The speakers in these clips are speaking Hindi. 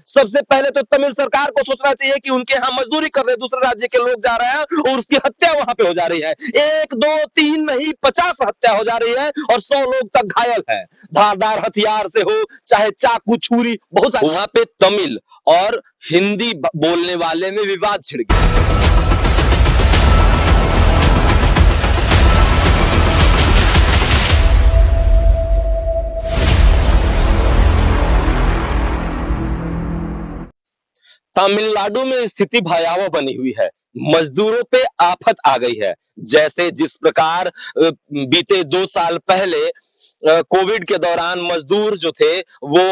सबसे पहले तो तमिल सरकार को सोचना चाहिए कि उनके यहाँ मजदूरी कर रहे दूसरे राज्य के लोग जा रहे हैं और उसकी हत्या वहां पे हो जा रही है। 1 2 3 नहीं 50 हत्या हो जा रही है और 100 लोग तक घायल है। धारदार हथियार से हो चाहे चाकू छुरी बहुत वहां पे तमिल और हिंदी बोलने वाले में विवाद छिड़ गया। तमिलनाडु में स्थिति भयावह बनी हुई है। मजदूरों पे आफत आ गई है। जैसे जिस प्रकार बीते 2 साल पहले कोविड के दौरान मजदूर जो थे वो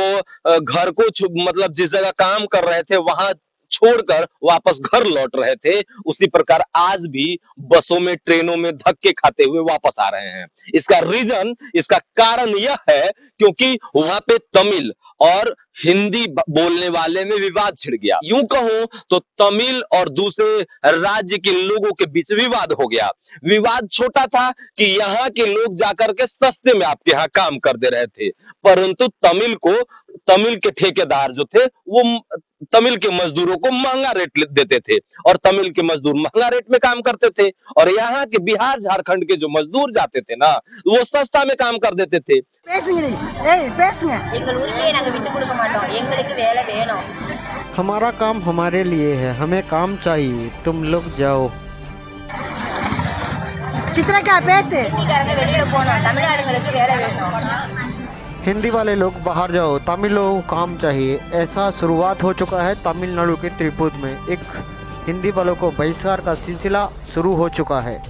घर को मतलब जिस जगह काम कर रहे थे वहां छोड़कर वापस घर लौट रहे थे, उसी प्रकार आज भी बसों में ट्रेनों में धक्के खाते हुए वापस आ रहे हैं। इसका कारण यह है क्योंकि वहां पे तमिल और हिंदी बोलने वाले में विवाद छिड़ गया। यूं कहूं तो तमिल और दूसरे राज्य के लोगों के बीच विवाद हो गया। विवाद छोटा था कि यहाँ के लोग जाकर के सस्ते में आपके यहाँ काम कर दे रहे थे, परंतु तमिल के ठेकेदार जो थे वो तमिल के मजदूरों को महंगा रेट देते थे और तमिल के मजदूर महंगा रेट में काम करते थे और यहाँ के बिहार झारखंड के जो मजदूर जाते थे ना वो सस्ता में काम कर देते थे। हमारा काम हमारे लिए है, हमें काम चाहिए, तुम लोग जाओ। चित्रा क्या पैसे हिंदी वाले लोग बाहर जाओ, तमिल लोगों को काम चाहिए। ऐसा शुरुआत हो चुका है तमिलनाडु के त्रिपुर में। एक हिंदी वालों को बहिष्कार का सिलसिला शुरू हो चुका है।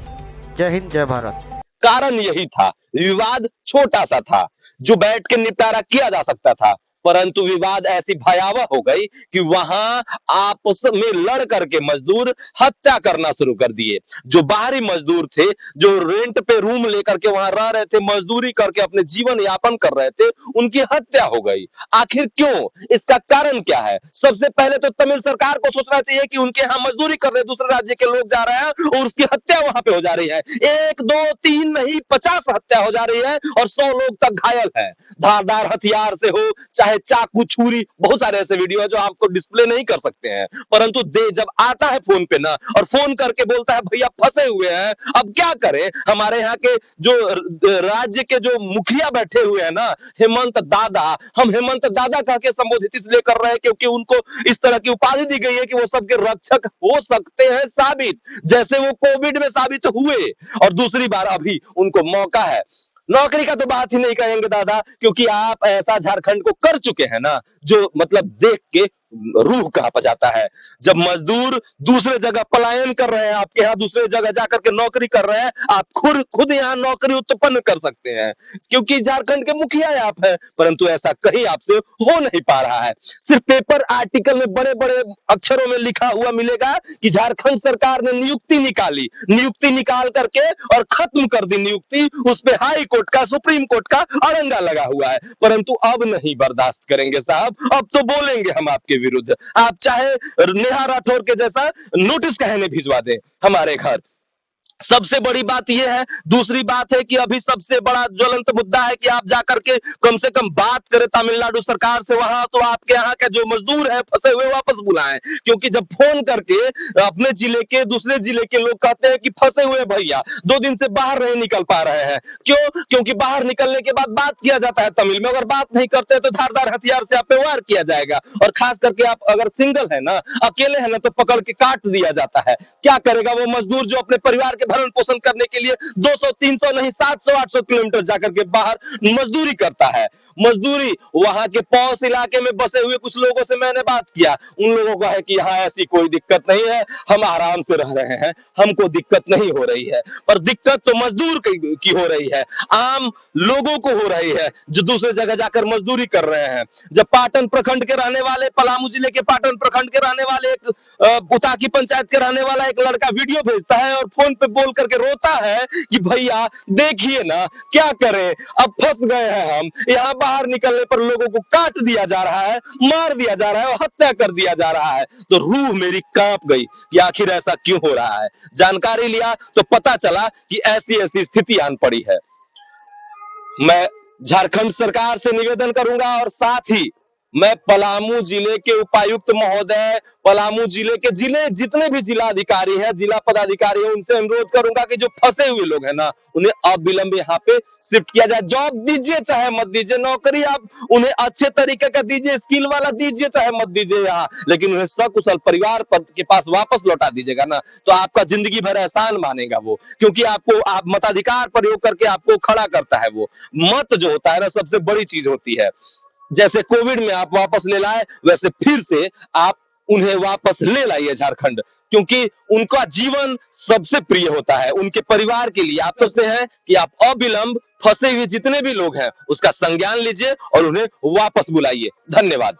जय हिंद जय भारत। कारण यही था, विवाद छोटा सा था जो बैठ के निपटारा किया जा सकता था, परंतु विवाद ऐसी भयावह हो गई कि वहां आपस में लड़ करके मजदूर हत्या करना शुरू कर दिए। जो बाहरी मजदूर थे, जो रेंट पे रूम लेकर के वहां रह रहे थे, मजदूरी करके अपने जीवन यापन कर रहे थे, उनकी हत्या हो गई। आखिर क्यों? इसका कारण क्या है? सबसे पहले तो तमिल सरकार को सोचना चाहिए कि उनके यहाँ मजदूरी कर रहे दूसरे राज्य के लोग जा रहे हैं और उसकी हत्या वहां पे हो जा रही है। 1 2 3 नहीं 50 हत्या हो जा रही है और 100 लोग तक घायल है। धारदार हथियार से हो चाहे चाकू छुरी, बहुत सारे ऐसे वीडियो है जो आपको डिस्प्ले नहीं कर सकते हैं, परंतु जब आता है फोन पे ना और फोन करके बोलता है भैया फंसे हुए हैं, अब क्या करें। हमारे यहाँ के जो राज्य के जो मुखिया बैठे हुए हैं ना, हेमंत दादा, हम हेमंत दादा कह के संबोधित इसलिए कर रहे हैं क्योंकि उनको इस तरह की उपाधि दी गई है कि वो सबके रक्षक हो सकते हैं साबित, जैसे वो कोविड में साबित हुए और दूसरी बार अभी उनको मौका है। नौकरी का तो बात ही नहीं करेंगे दादा, क्योंकि आप ऐसा झारखंड को कर चुके हैं ना जो मतलब देख के रूह कांप जाता है। जब मजदूर दूसरे जगह पलायन कर रहे हैं, आपके यहाँ दूसरे जगह जाकर के नौकरी कर रहे हैं, आप खुद यहाँ नौकरी उत्पन्न कर सकते हैं क्योंकि झारखंड के मुखिया आप हैं, परंतु ऐसा कहीं आपसे हो नहीं पा रहा है। सिर्फ पेपर आर्टिकल में बड़े बड़े अक्षरों में लिखा हुआ मिलेगा कि झारखंड सरकार ने नियुक्ति निकाल करके और खत्म कर दी नियुक्ति, उस पे हाई कोर्ट का, सुप्रीम कोर्ट का अड़ंगा लगा हुआ है। परंतु अब नहीं बर्दाश्त करेंगे साहब, अब तो बोलेंगे हम आपके विरुद्ध। आप चाहे नेहा राठौर के जैसा नोटिस कहने भिजवा दें हमारे घर। सबसे बड़ी बात यह है, दूसरी बात है कि अभी सबसे बड़ा ज्वलंत मुद्दा है कि आप जाकर के कम से कम बात करें तमिलनाडु सरकार से, वहां तो आपके यहाँ के जो मजदूर हैं फंसे हुए वापस बुलाएं, क्योंकि जब फोन करके अपने जिले के दूसरे जिले के लोग कहते हैं कि फंसे हुए भैया 2 दिन से बाहर नहीं निकल पा रहे हैं, क्यों? क्योंकि बाहर निकलने के बाद बात किया जाता है तमिल में, अगर बात नहीं करते तो धारदार हथियार से आप पे वार किया जाएगा और खास करके आप अगर सिंगल है ना, अकेले है ना, तो पकड़ के काट दिया जाता है। क्या करेगा वो मजदूर जो अपने परिवार के भरण पोषण करने के लिए 200 300 नहीं 700 800 किलोमीटर जाकर के बाहर मजदूरी करता है। मजदूरी वहां के पौष इलाके में बसे हुए कुछ लोगों से मैंने बात किया, उन लोगों का है कि यहाँ ऐसी कोई दिक्कत नहीं है, हम आराम से रह रहे हैं, हमको दिक्कत नहीं हो रही है। पर दिक्कत तो मजदूर की हो रही है, आम लोगों को हो रही है जो दूसरे जगह जाकर मजदूरी कर रहे हैं। जब पाटन प्रखंड के रहने वाले, पलामू जिले के पाटन प्रखंड के रहने वाले एक उताकी पंचायत के रहने वाला एक लड़का वीडियो भेजता है और फोन पे बोल करके रोता है कि भैया देखिए ना क्या करें, अब फंस गए हैं हम, यहाँ बाहर निकलने पर लोगों को काट दिया जा रहा है, मार दिया जा रहा है और हत्या कर दिया जा रहा है। तो रूह मेरी कांप गई कि आखिर ऐसा क्यों हो रहा है। जानकारी लिया तो पता चला कि ऐसी ऐसी स्थिति आन पड़ी है। मैं झारखंड सरकार से निवेदन करूंगा और साथ ही मैं पलामू जिले के उपायुक्त महोदय, पलामू जिले के जितने भी जिला अधिकारी हैं, जिला पदाधिकारी हैं, उनसे अनुरोध करूंगा कि जो फंसे हुए लोग हैं ना, उन्हें अविलंब यहाँ पे शिफ्ट किया जाए। जॉब दीजिए चाहे मत दीजिए, नौकरी आप उन्हें अच्छे तरीके का दीजिए, स्किल वाला दीजिए चाहे मत दीजिए यहाँ, लेकिन उन्हें सकुशल परिवार के पास वापस लौटा दीजिएगा ना, तो आपका जिंदगी भर एहसान मानेगा वो, क्योंकि आपको आप मताधिकार प्रयोग करके आपको खड़ा करता है वो। मत जो होता है ना, सबसे बड़ी चीज होती है। जैसे कोविड में आप वापस ले लाए, वैसे फिर से आप उन्हें वापस ले लाइए झारखंड, क्योंकि उनका जीवन सबसे प्रिय होता है उनके परिवार के लिए। आप सोचते हैं कि आप अविलंब फंसे हुए जितने भी लोग हैं उसका संज्ञान लीजिए और उन्हें वापस बुलाइए। धन्यवाद।